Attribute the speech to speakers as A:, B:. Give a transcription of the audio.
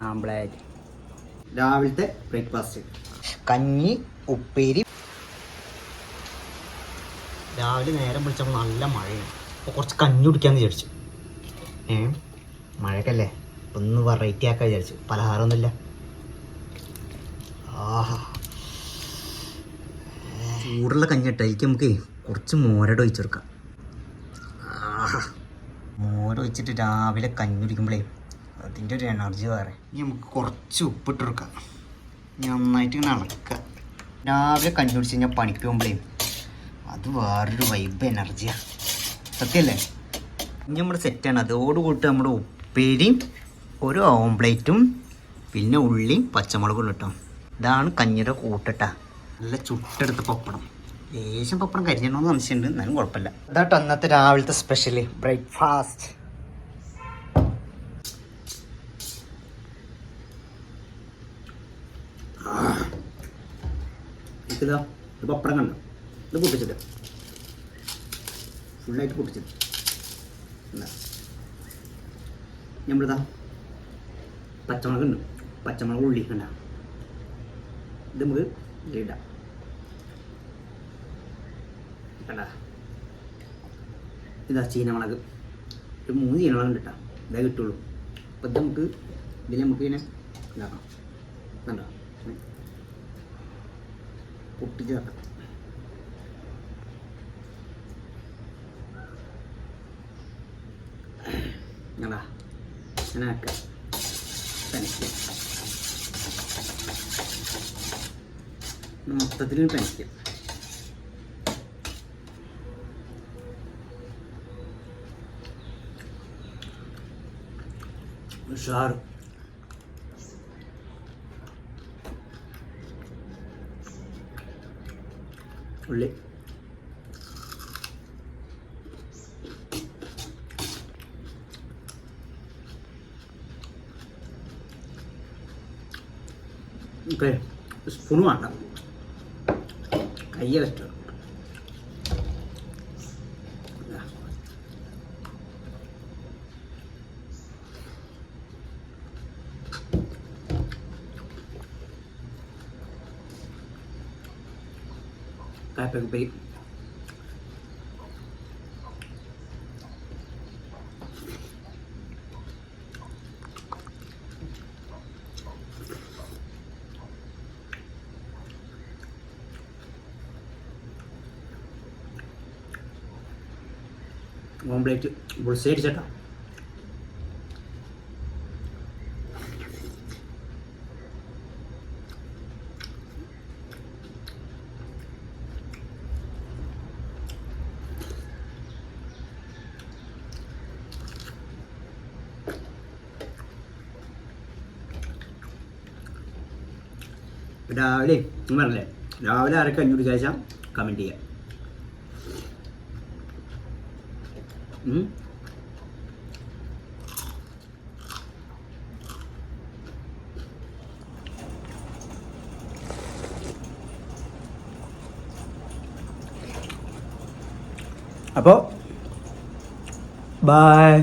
A: ആംബ്ലേറ്റ്. രാവിലത്തെ ബ്രേക്ക്ഫാസ്റ്റ് കഞ്ഞി, ഉപ്പേരി. രാവിലെ നേരം വിളിച്ചപ്പോൾ നല്ല മഴയാണ്. അപ്പോൾ കുറച്ച് കഞ്ഞി കുടിക്കാമെന്ന് വിചാരിച്ചു. മഴക്കല്ലേ, ഒന്ന് വെറൈറ്റി ആക്കാൻ വിചാരിച്ചു. പലഹാരമൊന്നുമില്ല. ആഹാ, ചൂടുള്ള കഞ്ഞി ഇട്ടായിരിക്കും. നമുക്ക് കുറച്ച് മോരട് ഒഴിച്ചെടുക്കാം. ആഹാ, മോരൊഴിച്ചിട്ട് രാവിലെ കഞ്ഞി കുടിക്കുമ്പോഴേ അതിൻ്റെ ഒരു എനർജി വേറെ. ഇനി നമുക്ക് കുറച്ച് ഉപ്പിട്ടെടുക്കാം. നന്നായിട്ട് ഇങ്ങനെ ഇളക്കുക. രാവിലെ കഞ്ഞി കുടിച്ച് കഴിഞ്ഞാൽ പണിക്ക് പോകുമ്പോഴേ അത് വേറൊരു വൈബ് എനർജിയാണ്. സത്യമല്ലേ? ഇനി നമ്മൾ സെറ്റാണ്. അതോടുകൂട്ട് നമ്മുടെ ഉപ്പേരിയും ഒരു ഓംപ്ലേറ്റും പിന്നെ ഉള്ളിയും പച്ചമുളകും ഇട്ടോ. ഇതാണ് കഞ്ഞിയുടെ കൂട്ടിട്ടാ. നല്ല ചുട്ടെടുത്ത പപ്പടം. ലേശം പപ്പടം കരിഞ്ഞണമെന്ന് സംശയമുണ്ട്, എന്നാലും കുഴപ്പമില്ല. അതാട്ടോ അന്നത്തെ രാവിലത്തെ സ്പെഷ്യൽ ബ്രേക്ക്ഫാസ്റ്റ്. ഇതാ ഇത് പപ്പടം കണ്ടോ? ഇത് പൊട്ടിച്ചിട്ട് ഫുള്ളായിട്ട് പൊട്ടിച്ചിട്ട് നമ്മളിതാ പച്ചമുളകുണ്ട്. പച്ചമുളക് ഉള്ളി കണ്ട ഇത് നമുക്ക് ഇടാം. കണ്ട ഇതാ ചീനമുളക്. ഒരു 3 ചീനമുളക് ഉണ്ട് കേട്ടോ. ഇതേ കിട്ടുള്ളൂ. അപ്പം ഇത് നമുക്ക് ഇങ്ങനെ ഇതാക്കാം. കണ്ടോ? പൊട്ടിച്ച് തട്ടാം. കണ്ടാ അങ്ങനെ ആക്കാം. മൊത്തത്തിൽ പെനയ്ക്കും. ഉഷാറ്. ഉള്ളി ഓക്കെ. സ്പൂണ് വേണ്ട, കയ്യെ വെച്ചോ. കാപ്പക്കുപ്പേരി ഓംപ്ലേറ്റ് ബുൾസൈ അടിച്ചേട്ടാ. രാവിലെ പറഞ്ഞല്ലേ, രാവിലെ ആരൊക്കെ അഞ്ഞൂറ് ശേഷം കമൻറ്റ് ചെയ്യാം. അപ്പോൾ ബൈ.